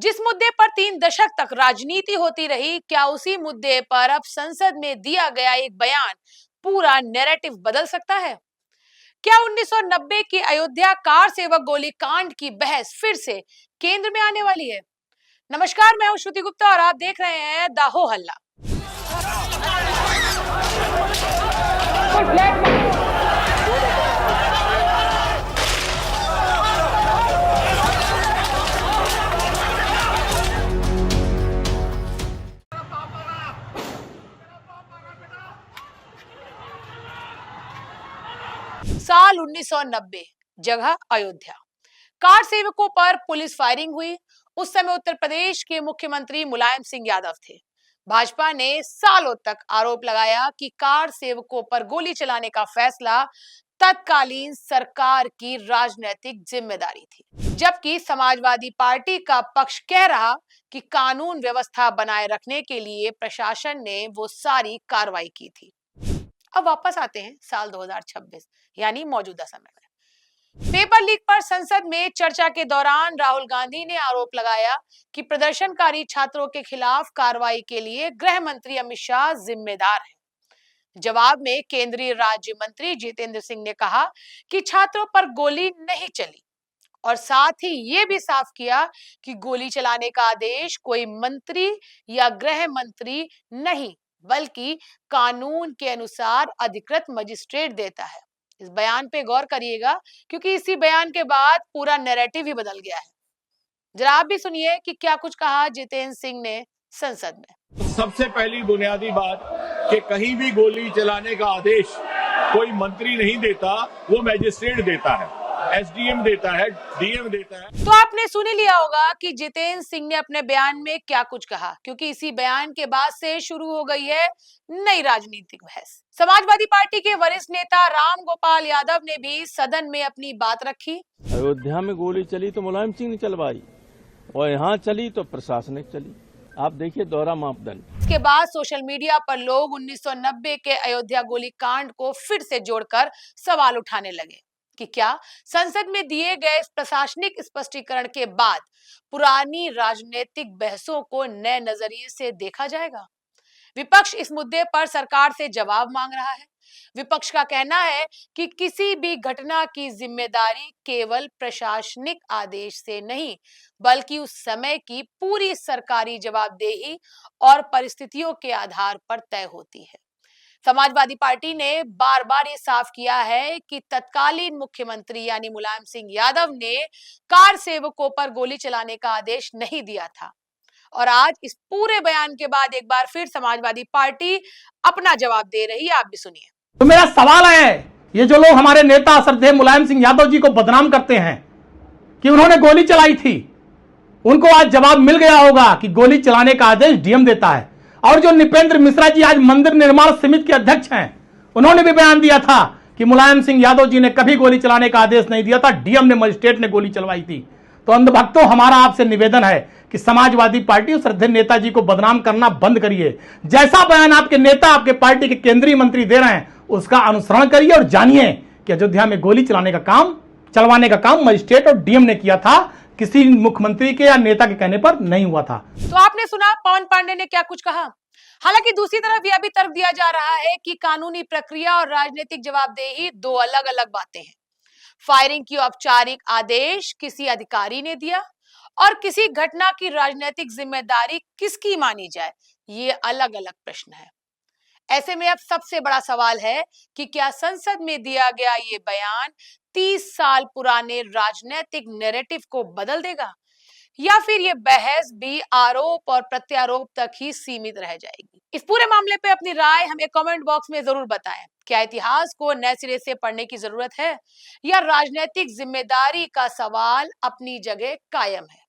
जिस मुद्दे पर 3 दशक तक राजनीति होती रही, क्या उसी मुद्दे पर अब संसद में दिया गया एक बयान पूरा नैरेटिव बदल सकता है? क्या 1990 की अयोध्या कार सेवक गोलीकांड की बहस फिर से केंद्र में आने वाली है? नमस्कार, मैं हूं श्रुति गुप्ता और आप देख रहे हैं द हो हल्ला। साल 1990, जगह अयोध्या। कार सेवकों पर पुलिस फायरिंग हुई। उस समय उत्तर प्रदेश के मुख्यमंत्री मुलायम सिंह यादव थे। भाजपा ने सालों तक आरोप लगाया कि कार सेवकों पर गोली चलाने का फैसला तत्कालीन सरकार की राजनीतिक जिम्मेदारी थी, जबकि समाजवादी पार्टी का पक्ष कह रहा कि कानून व्यवस्था बनाए रखने के लिए प्रशासन ने वो सारी कार्रवाई की थी। अब वापस आते हैं साल 2026 यानी मौजूदा समय में। पेपर लीक पर संसद में चर्चा के दौरान राहुल गांधी ने आरोप लगाया कि प्रदर्शनकारी छात्रों के खिलाफ कार्रवाई के लिए गृह मंत्री अमित शाह जिम्मेदार हैं। जवाब में केंद्रीय राज्य मंत्री जितेंद्र सिंह ने कहा कि छात्रों पर गोली नहीं चली और साथ ही ये भी साफ किया कि गोली चलाने का आदेश कोई मंत्री या गृह मंत्री नहीं बल्कि कानून के अनुसार अधिकृत मजिस्ट्रेट देता है। इस बयान पे गौर करिएगा क्योंकि इसी बयान के बाद पूरा नैरेटिव ही बदल गया है। जरा आप भी सुनिए कि क्या कुछ कहा जितेंद्र सिंह ने संसद में। सबसे पहली बुनियादी बात कि कहीं भी गोली चलाने का आदेश कोई मंत्री नहीं देता, वो मैजिस्ट्रेट देता है, एसडीएम देता है, डीएम देता है। तो आपने सुन ही लिया होगा कि जितेंद्र सिंह ने अपने बयान में क्या कुछ कहा, क्योंकि इसी बयान के बाद से शुरू हो गई है नई राजनीतिक बहस। समाजवादी पार्टी के वरिष्ठ नेता राम गोपाल यादव ने भी सदन में अपनी बात रखी। अयोध्या में गोली चली तो मुलायम सिंह ने चलवाई और यहाँ चली तो प्रशासनिक चली। आप देखिए दोहरा मापदंड। इसके बाद सोशल मीडिया पर लोग 1990 के अयोध्या गोलीकांड को फिर से जोड़कर सवाल उठाने लगे कि क्या संसद में दिए गए प्रशासनिक स्पष्टीकरण के बाद पुरानी राजनीतिक बहसों को नए नजरिए से देखा जाएगा। विपक्ष इस मुद्दे पर सरकार से जवाब मांग रहा है। विपक्ष का कहना है कि किसी भी घटना की जिम्मेदारी केवल प्रशासनिक आदेश से नहीं बल्कि उस समय की पूरी सरकारी जवाबदेही और परिस्थितियों के आधार पर तय होती है। समाजवादी पार्टी ने बार बार ये साफ किया है कि तत्कालीन मुख्यमंत्री यानी मुलायम सिंह यादव ने कार सेवकों पर गोली चलाने का आदेश नहीं दिया था। और आज इस पूरे बयान के बाद एक बार फिर समाजवादी पार्टी अपना जवाब दे रही है। आप भी सुनिए। तो मेरा सवाल है, ये जो लोग हमारे नेता श्रद्धेय मुलायम सिंह यादव जी को बदनाम करते हैं कि उन्होंने गोली चलाई थी, उनको आज जवाब मिल गया होगा कि गोली चलाने का आदेश डीएम देता है। और जो नृपेंद्र मिश्रा जी आज मंदिर निर्माण समिति के अध्यक्ष हैं, उन्होंने भी बयान दिया था कि मुलायम सिंह यादव जी ने कभी गोली चलाने का आदेश नहीं दिया था, डीएम ने, मजिस्ट्रेट ने गोली चलवाई थी। तो अंधभक्तों, हमारा आपसे निवेदन है कि समाजवादी पार्टी और श्रद्धेय नेताजी को बदनाम करना बंद करिए। जैसा बयान आपके नेता, आपके पार्टी के केंद्रीय मंत्री दे रहे हैं, उसका अनुसरण करिए और जानिए कि अयोध्या में गोली चलवाने का काम मजिस्ट्रेट और डीएम ने किया था, किसी मुख्यमंत्री के या नेता के कहने पर नहीं हुआ था। तो आपने सुना पवन पांडे ने क्या कुछ कहा। हालांकि दूसरी तरफ यह भी तर्क दिया जा रहा है कि कानूनी प्रक्रिया और राजनीतिक जवाबदेही दो अलग अलग बातें हैं। फायरिंग की औपचारिक आदेश किसी अधिकारी ने दिया और किसी घटना की राजनीतिक जिम्मेदारी किसकी मानी जाए, ये अलग अलग प्रश्न है। ऐसे में अब सबसे बड़ा सवाल है कि क्या संसद में दिया गया ये बयान 30 साल पुराने राजनीतिक नैरेटिव को बदल देगा या फिर ये बहस भी आरोप और प्रत्यारोप तक ही सीमित रह जाएगी। इस पूरे मामले पे अपनी राय हमें कमेंट बॉक्स में जरूर बताएं। क्या इतिहास को नए सिरे से पढ़ने की जरूरत है या राजनीतिक जिम्मेदारी का सवाल अपनी जगह कायम है?